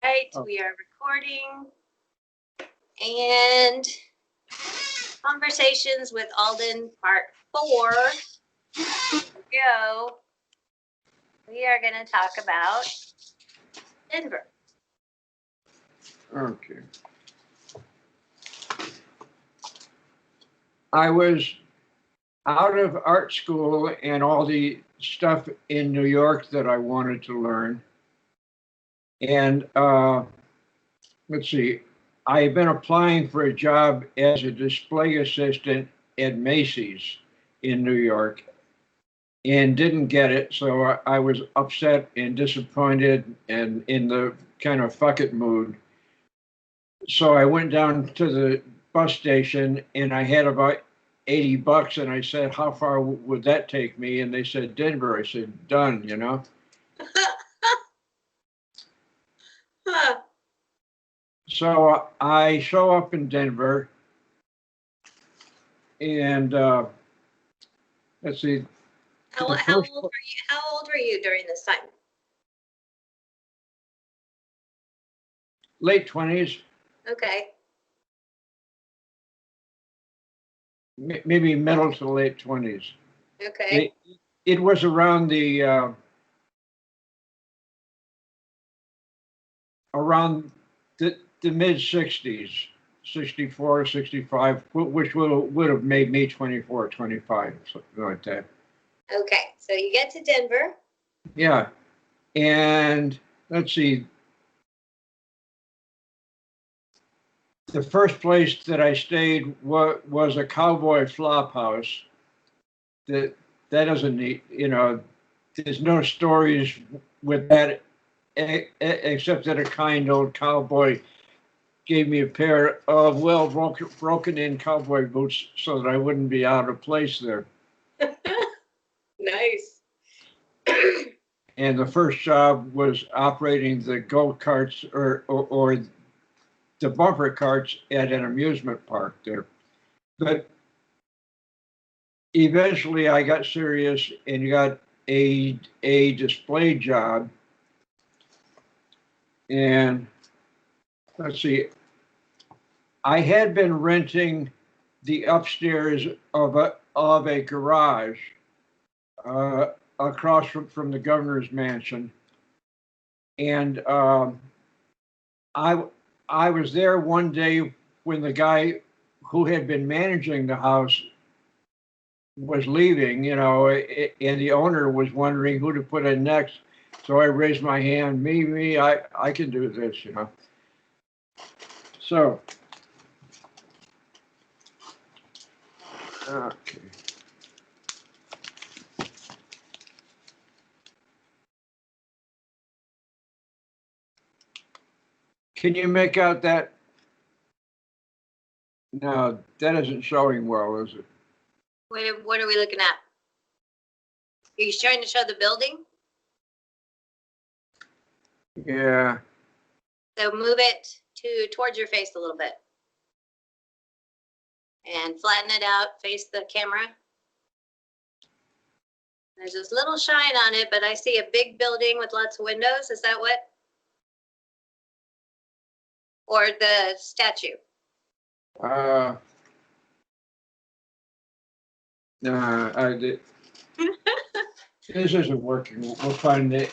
Right, Oh. we are recording. And Conversations with Alden, part 4. Here we go. We are going to talk about Denver. Okay. I was out of art school and all the stuff in New York that I wanted to learn. And let's see, I had been applying for a job as a display assistant at Macy's in New York and didn't get it. So I was upset and disappointed and in the kind of fuck it mood. So I went down to the bus station and I had about $80 and I said, how far would that take me? And they said, Denver. I said, done, you know? Huh. So I show up in Denver and let's see. How old were you during this time? Late 20s, Okay. maybe middle to late 20s. Okay. It was around the mid 60s, 64, 65, which would have made me 24, 25, something like that. Okay. So you get to Denver. Yeah. And let's see. The first place that I stayed was a cowboy flop house. That doesn't need, you know, there's no stories with that except that a kind old cowboy gave me a pair of well broken in cowboy boots so that I wouldn't be out of place there. Nice. And the first job was operating the go-karts or the bumper carts at an amusement park there. But eventually I got serious and got a display job. And let's see, I had been renting the upstairs of a garage across from the governor's mansion. And I was there one day when the guy who had been managing the house was leaving, you know, and the owner was wondering who to put in next. So I raised my hand, me, I can do this, you know. So, okay. Can you make out that? No, that isn't showing well, is it? What are we looking at? Are you trying to show the building? Yeah. So move it towards your face a little bit. And flatten it out, face the camera. There's this little shine on it, but I see a big building with lots of windows. Is that what? Or the statue? I did. This isn't working. We'll find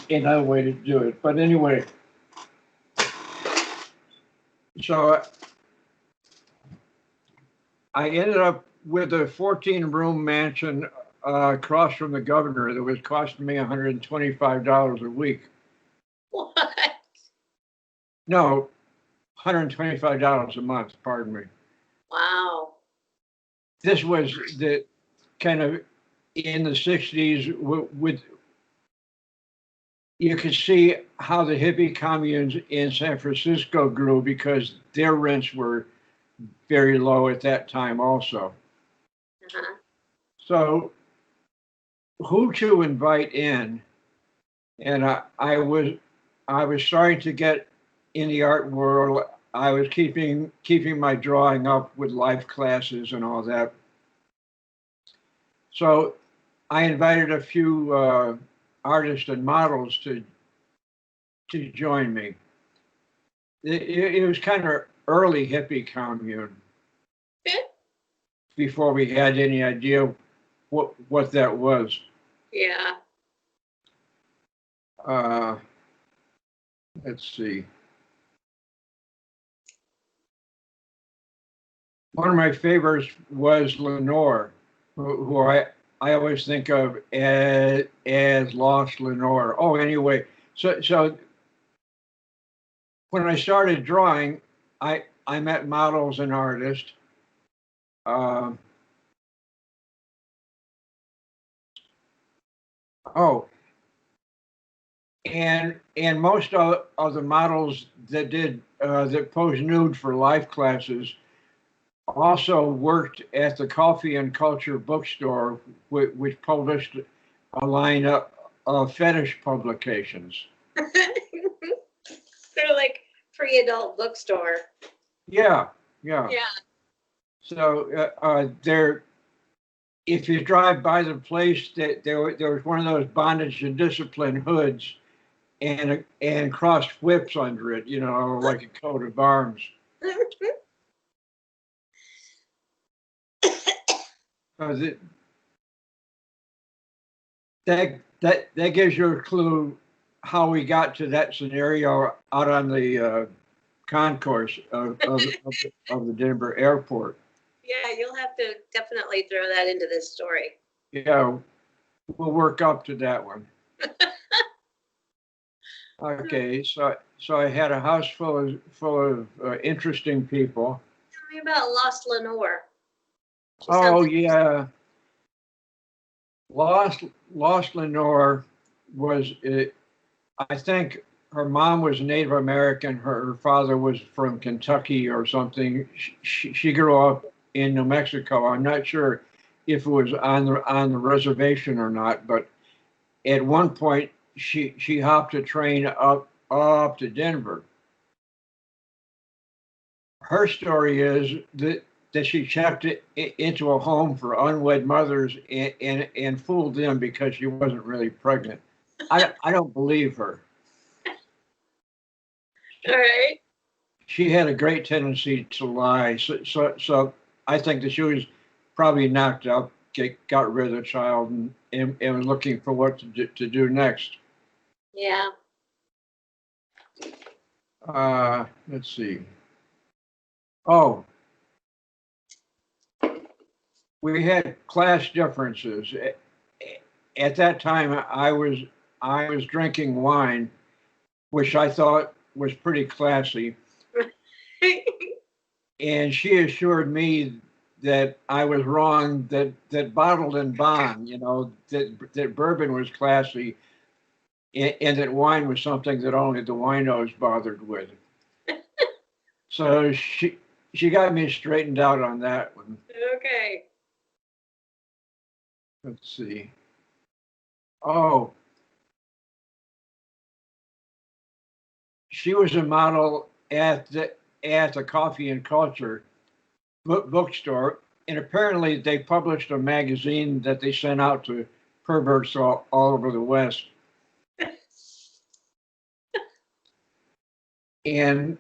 another way to do it. But anyway, so I ended up with a 14-room mansion across from the governor that was costing me $125 a week. What? No, $125 a month, pardon me. Wow. This was the kind of in the 60s with you could see how the hippie communes in San Francisco grew because their rents were very low at that time also. Uh-huh. So who to invite in? And I was starting to get in the art world. I was keeping my drawing up with life classes and all that. So I invited a few artists and models to join me. it was kind of early hippie commune before we had any idea what that was. Yeah. Uh, let's see. One of my favorites was Lenore, who I always think of as Lost Lenore. Oh, anyway, so when I started drawing, I met models and artists. Uh, oh, and most of the models that posed nude for life classes also worked at the Coffee and Culture bookstore, which published a line of fetish publications. Sort of like pre-adult bookstore. Yeah, yeah. Yeah. So there, if you drive by the place, that there was one of those bondage and discipline hoods, and crossed whips under it, like a coat of arms. That that gives you a clue how we got to that scenario out on the concourse of the Denver airport. Yeah, you'll have to definitely throw that into this story. Yeah, we'll work up to that one. Okay, so I had a house full of interesting people. Tell me about Lost Lenore. She Oh sounds yeah, Lost Lenore was. I think her mom was Native American. Her father was from Kentucky or something. She grew up in New Mexico. I'm not sure if it was on the reservation or not, but at one point she hopped a train up to Denver. Her story is that she checked it into a home for unwed mothers and fooled them because she wasn't really pregnant. I don't believe her. all right. She had a great tendency to lie. So I think that she was probably knocked up, got rid of the child, and was looking for what to do next. Yeah. Let's see. Oh, we had class differences. At that time, I was drinking wine, which I thought was pretty classy, and she assured me that I was wrong. That bottled and bond, that bourbon was classy, and that wine was something that only the winos bothered with. So she got me straightened out on that one. Okay. Let's see. Oh, she was a model at the Coffee and Culture bookstore, and apparently they published a magazine that they sent out to perverts all over the West. And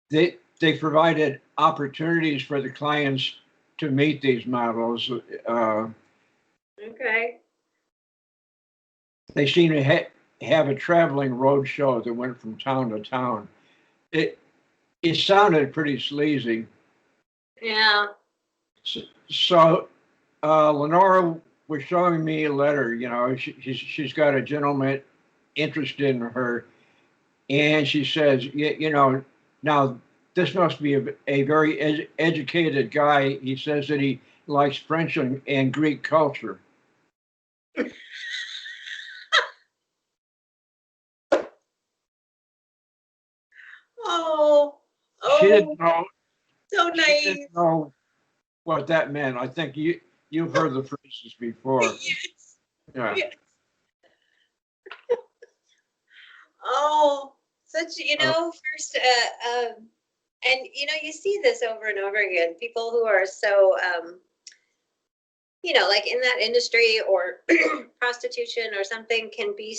they provided opportunities for the clients to meet these models. Okay. They seemed to have a traveling road show that went from town to town. It it sounded pretty sleazy. Yeah. So Lenora was showing me a letter. She's got a gentleman interested in her, and she says, now this must be a very educated guy. He says that he likes French and Greek culture. Oh. She Oh. didn't know. So She naive. didn't know what that meant. I think you've heard the phrases before. Yes. Yeah. Yes. Oh, such, first, and you see this over and over again. People who are so, like in that industry or prostitution or something can be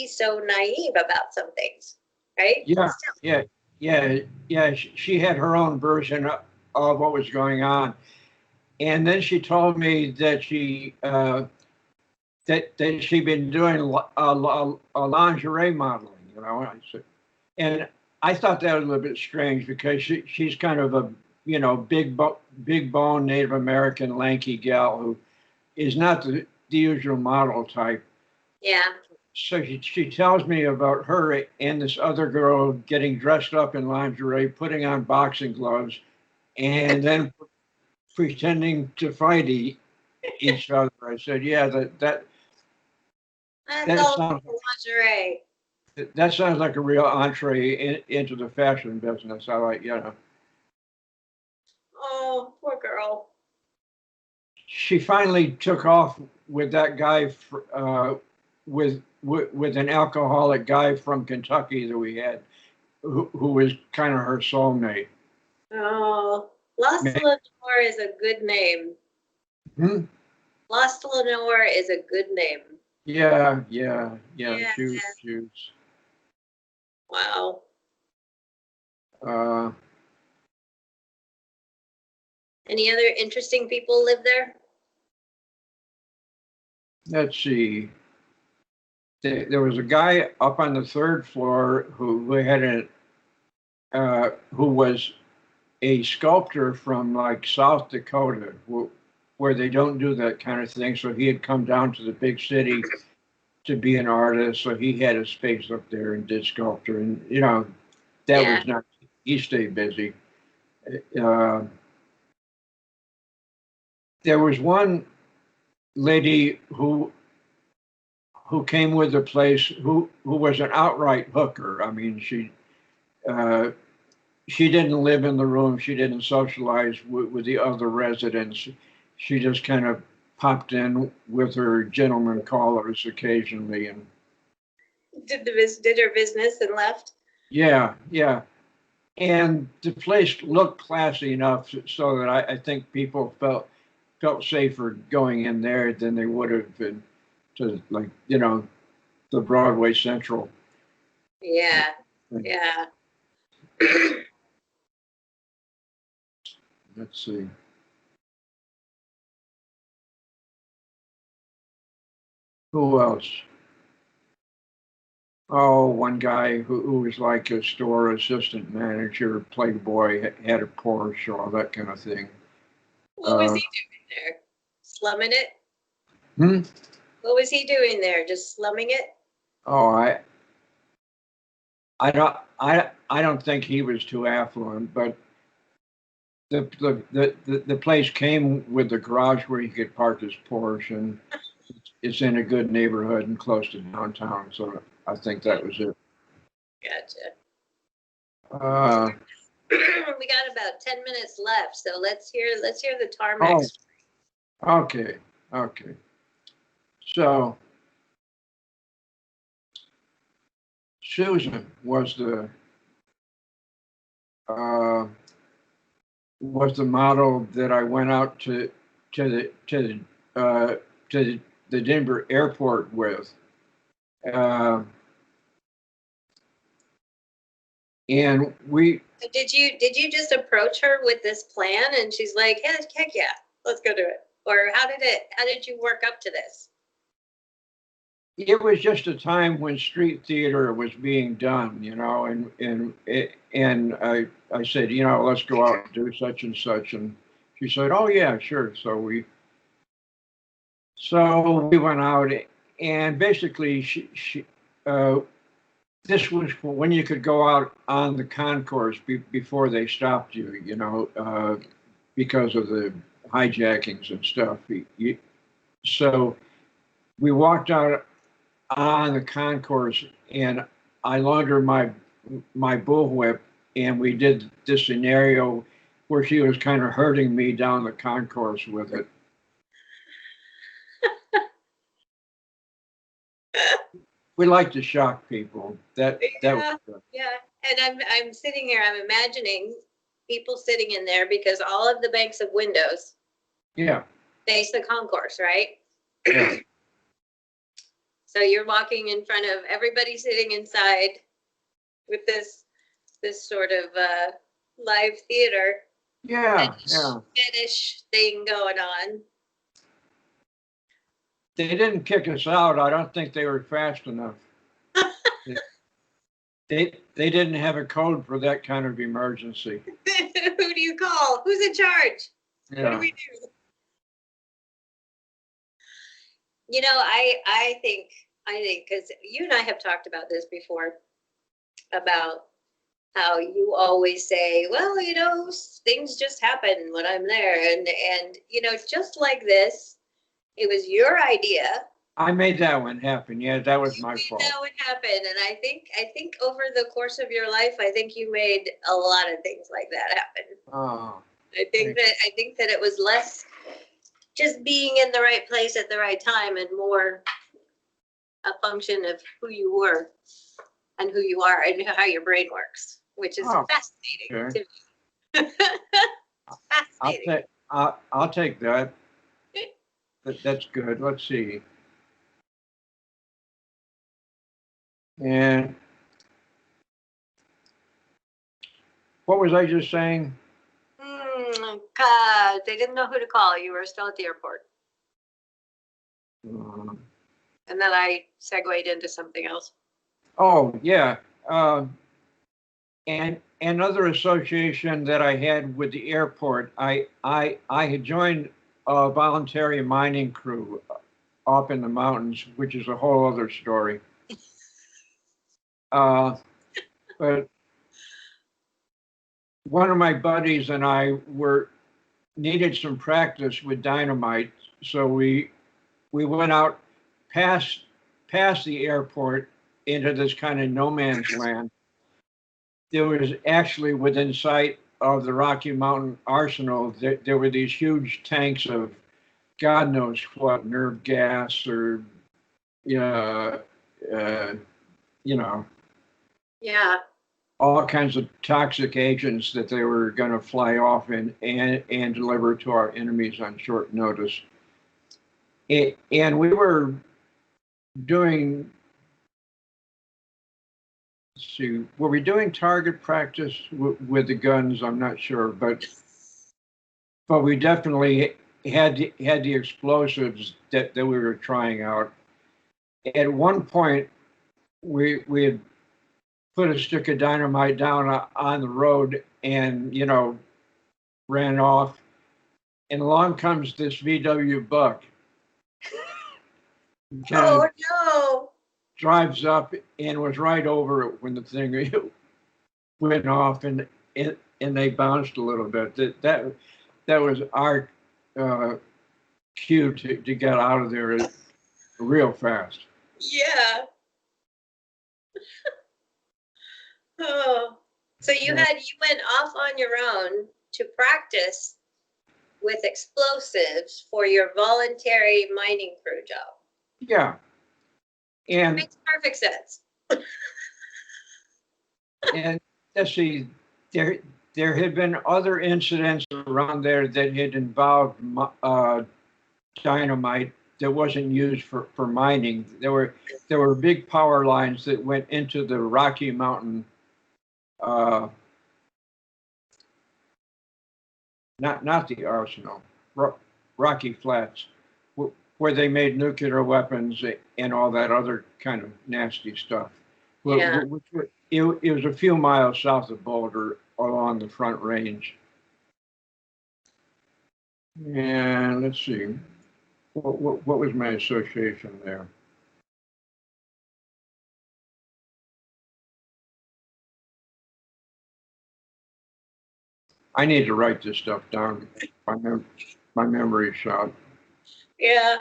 so naive about some things, right? Yeah, Still. yeah. yeah. She had her own version of what was going on, and then she told me that that she'd been doing a lingerie modeling. You know, and I thought that was a little bit strange because she's kind of a big bone Native American lanky gal who is not the usual model type. Yeah. So she tells me about her and this other girl getting dressed up in lingerie, putting on boxing gloves, and then pretending to fight each other. I said, yeah, That's that all sounds lingerie. that sounds like a real entree into the fashion business. I like, Oh, poor girl. she finally took off with that guy with an alcoholic guy from Kentucky that we had, who was kind of her soulmate. Oh, Lost Lenore is a good name. Hmm? Lost Lenore is a good name. Yeah. Yeah. She Wow. uh, Any other interesting people live there? let's see. There was a guy up on the third floor who had who was a sculptor from like South Dakota, where they don't do that kind of thing. So he had come down to the big city to be an artist. So he had a space up there and did sculpture, and that Yeah. was not. He stayed busy. Uh, there was one lady who came with the place who was an outright hooker. I mean, uh, she didn't live in the room. She didn't socialize with the other residents. She just kind of popped in with her gentleman callers occasionally, and Did her business and left? yeah. And the place looked classy enough so that I think people felt safer going in there than they would have been to, like, the Broadway Central. Yeah. Yeah. Let's see. Who else? Oh, one guy who was like a store assistant manager, playboy, had a Porsche, all that kind of thing. What was he doing there? Slumming it? Hmm? What was he doing there? Just slumming it? Oh, I don't think he was too affluent, but the place came with the garage where he could park his Porsche, and it's in a good neighborhood and close to downtown. So I think that was it. Gotcha. Uh, We got about 10 minutes left, so let's hear the tarmac. oh, okay, okay. So Susan uh, was the model that I went out to the to to the Denver airport with. Uh, and we Did you just approach her with this plan and she's like, heck yeah, let's go do it? Or how did you work up to this? it was just a time when street theater was being done, and I said, let's go out and do such and such, and she said, oh yeah, sure. So we went out, and basically uh, this was when you could go out on the concourse before they stopped you, because of the hijackings and stuff. So we walked out on the concourse, and I loaned her my bullwhip, and we did this scenario where she was kind of hurting me down the concourse with it. We like to shock people. That was Yeah, good. yeah. And I'm sitting here, I'm imagining people sitting in there because all of the banks of windows Yeah, face the concourse, right? yeah, So you're walking in front of everybody sitting inside with this this sort of live theater Yeah, fetish thing going on. They didn't kick us out. I don't think they were fast enough. They didn't have a code for that kind of emergency. Who do you call? Who's in charge? Yeah. What do we do? You know, I think because you and I have talked about this before, about how you always say, well, you know, things just happen when I'm there, and you know, just like this, it was your idea. I made that one happen. Yeah, that was my fault. That would happen, and I think over the course of your life, I think you made a lot of things like that happen. Oh. I think that it was less just being in the right place at the right time, and more a function of who you were and who you are and how your brain works, which is fascinating to me. Fascinating. I'll take that. That's good. Let's see. And what was I just saying? God, they didn't know who to call. You were still at the airport. And then I segued into something else. Oh, yeah. And another association that I had with the airport, I had joined a voluntary mining crew up in the mountains, which is a whole other story. But one of my buddies and I needed some practice with dynamite, so we went out past the airport into this kind of no man's land. There was actually within sight of the Rocky Mountain Arsenal, there were these huge tanks of God knows what, nerve gas or, you know, yeah, all kinds of toxic agents that they were going to fly off and deliver to our enemies on short notice. And we were doing, let's see, were we doing target practice with the guns? I'm not sure, but we definitely had the explosives that we were trying out. At one point, we had put a stick of dynamite down on the road and, you know, ran off. And along comes this VW buck. Oh no! Drives up and was right over it when the thing went off, and they bounced a little bit. That was our cue to get out of there real fast. Yeah. Oh, so you went off on your own to practice with explosives for your voluntary mining crew job. Yeah. And makes perfect sense. And let's see, there had been other incidents around there that had involved dynamite that wasn't used for mining. There were big power lines that went into the Rocky Mountain, not the Arsenal, Rocky Flats, where they made nuclear weapons and all that other kind of nasty stuff. Yeah. It was a few miles south of Boulder along the Front Range. And let's see, what was my association there? I need to write this stuff down. My memory shot. Yeah.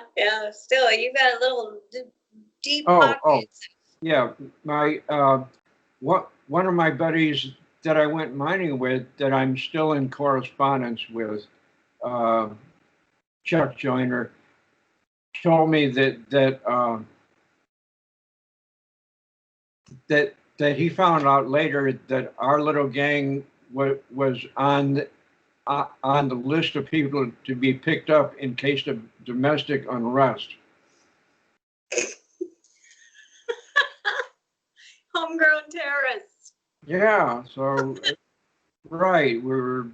Still, you got a little deep pockets. Oh, yeah. My one of my buddies that I went mining with, that I'm still in correspondence with, Chuck Joyner, told me that he found out later that our little gang was on the list of people to be picked up in case of domestic unrest. Homegrown terrorists. Yeah, so, right, we were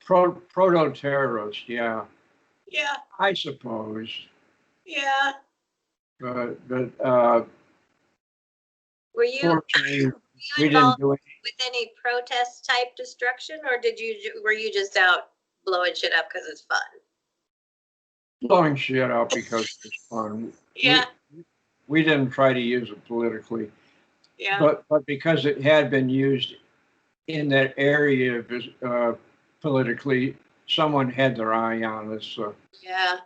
proto-terrorists, yeah, Yeah, I suppose. yeah. But Were you fortunately, we didn't involved do it. with any protest type destruction, or were you just out blowing shit up because it's fun? Blowing shit up because it was fun. Yeah, We didn't try to use it politically, yeah, but because it had been used in that area politically, someone had their eye on us. So yeah.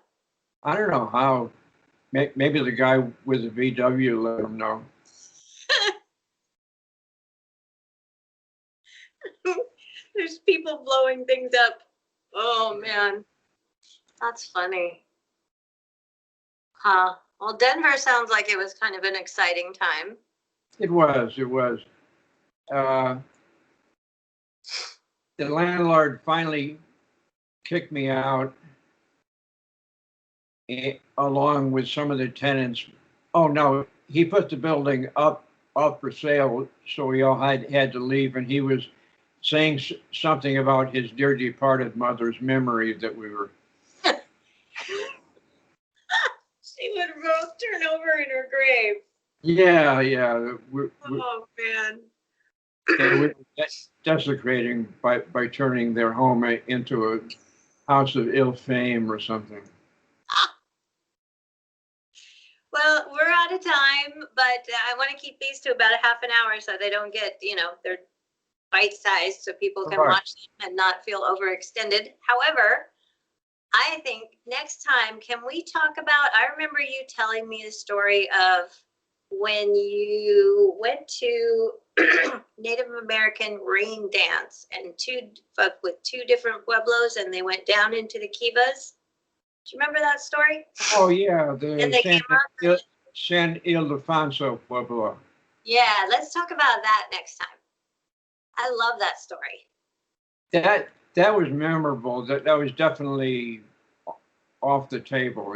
I don't know how. Maybe the guy with the VW let them know. There's people blowing things up. Oh man, that's funny. Huh. Well, Denver sounds like it was kind of an exciting time. It was. It was. Uh, the landlord finally kicked me out, along with some of the tenants. Oh no, he put the building up for sale, so we all had to leave, and he was saying something about his dear departed mother's memory that we were. She would both turn over in her grave. Yeah, yeah. Oh man. They were desecrating by turning their home into a house of ill fame or something. Well, we're out of time, but I want to keep these to about a half an hour so they don't get, they're bite-sized so people can Right. watch them and not feel overextended. However, I think next time, can we talk about, I remember you telling me the story of when you went to Native American rain dance and with two different pueblos and they went down into the kivas. Do you remember that story? Oh yeah, And the they came up. San Ildefonso Pueblo. Yeah, let's talk about that next time. I love that story. That was memorable. That was definitely off the table.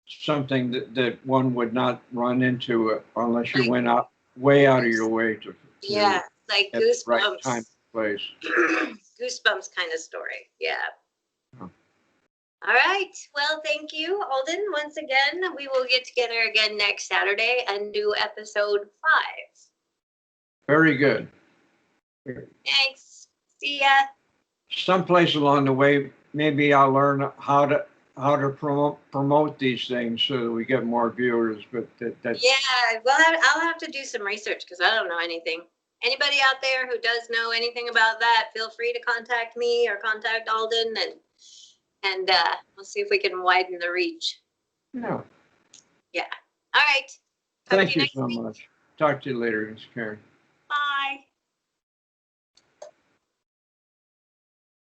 Something that one would not run into unless you went out way out of your way to Yeah, like at the right time goosebumps. and place. Goosebumps kind of story. Yeah. Oh. All right. Well, thank you, Alden. Once again, we will get together again next Saturday and do episode 5. Very good. Thanks. See ya. Someplace along the way, maybe I'll learn how to promote these things so that we get more viewers. But that's Yeah. Well, I'll have to do some research because I don't know anything. Anybody out there who does know anything about that, feel free to contact me or contact Alden, and we'll see if we can widen the reach. yeah. Yeah. All right. Talk to Thank you you next so week. much. Talk to you later, Miss Karen.